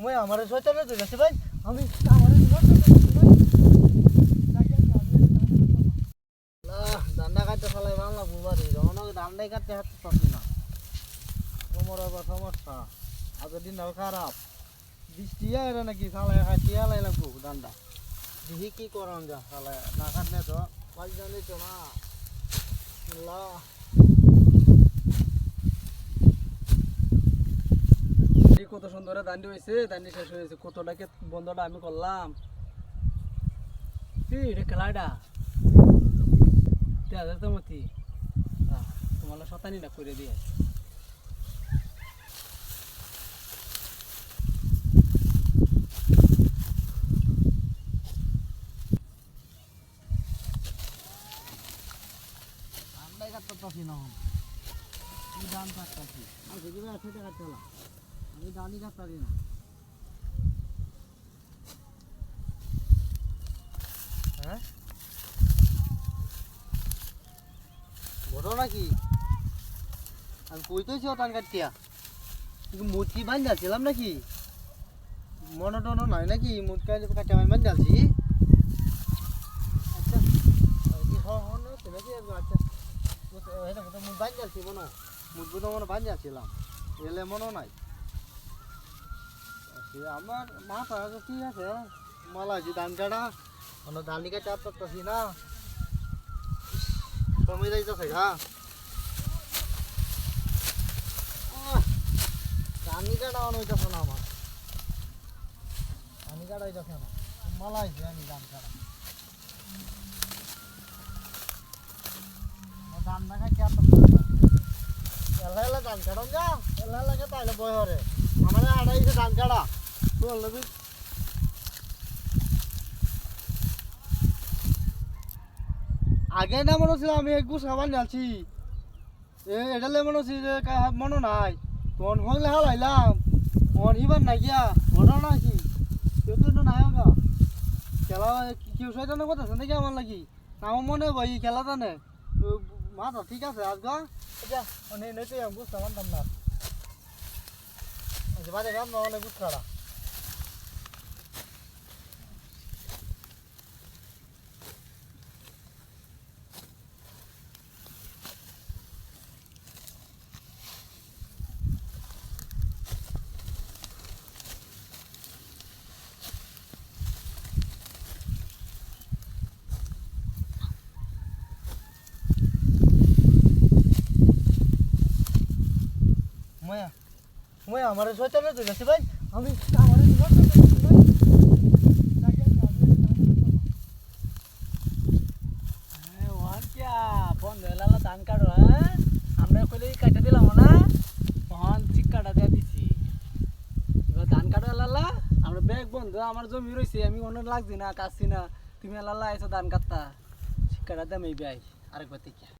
মই আমারে শয়তানে ধরে গেছে ভাই আমি আমারে শয়তানে ধরে ভাই ডান্ডা কাটতে ফেলাই বাংলা বুবারি রহনক ডান্ডাই কাটতে হাত পাচ্ছি না কোমর আবার সমস্যা আজকের দিনটাও খারাপ বৃষ্টি এরা নাকি ফালাই কাটিয়ে লাই লাগবো ডান্ডা দেখি কি করন যা ফালাই না কাটলে তো মাছ জানি তো না আল্লাহ কত সুন্দর দান্ডি হয়েছে দান্ডি শেষ হয়েছে কতটাকে বন্ধটা আমি করলাম এটা খেলাটা তো মতি তোমার শতানি না করে দিয়ে ঠান্ডায় কাটতে পারছি না কি দাম কাটতেছি আর যদি একসাথে কাটতে হলাম আমি দানি কাটতে পারি না হ্যাঁ বড় নাকি আমি কইতেছি টান কাটিয়া কিন্তু মুটকি বান যাচ্ছিলাম নাকি মনে টনো নাই নাকি মুটকা কাটা আমি বান যাচ্ছি আচ্ছা নাকি আচ্ছা মুখ বান যাচ্ছি মনে মুটবো তো মনে বান যাচ্ছিলাম এলে মনে নাই আমার মাথা ঠিক আছে মালা যে ধান কাটা অন্য ধানি কাটা পারতেছি না কমে যাইতেছে হ্যাঁ ধানি কাটা অন হইতেছে না আমার ধানি কাটা হইতেছে না মালা হয়েছে আমি ধান কাটা ধান না খাই এলা এলা ধান কাটন যা এলা এলাকে তাইলে বয় হরে আমার আড়াইছে ধান কাটা চল আগে না মনে হচ্ছিল আমি এক গুছ খাবার নিয়েছি এটালে মনে হচ্ছে যে মনে নাই তখন হলে হালাইলাম তখন ইবার নাই গিয়া ঘটনা নাকি কেউ তো নাই গা খেলা কেউ শয়তানো কথা আছে নাকি আমার লাগি আমার মনে ভাই খেলা জানে মাথা ঠিক আছে আজ গা আচ্ছা নইতে বুঝতে পারতাম না বাজে গাম না অনেক বুঝ খাড়া ময়া ময়া আমারে শয়তানে ধরে গেছে ভাই আমি আমারে শয়তানে ধরে গেছে ভাই ওয়ান কিয়া বন্ধ হলালা ধান কাটো হ্যাঁ আমরা কইলে কাটা দিলাম না তখন ঠিক কাটা দিয়ে দিছি এবার ধান কাটো এলালা আমরা ব্যাগ বন্ধ আমার জমি রয়েছে আমি অন্য লাগছি না কাটছি না তুমি এলালা এসে ধান কাটতা ঠিক কাটা দাম এই ভাই আরেকবার থেকে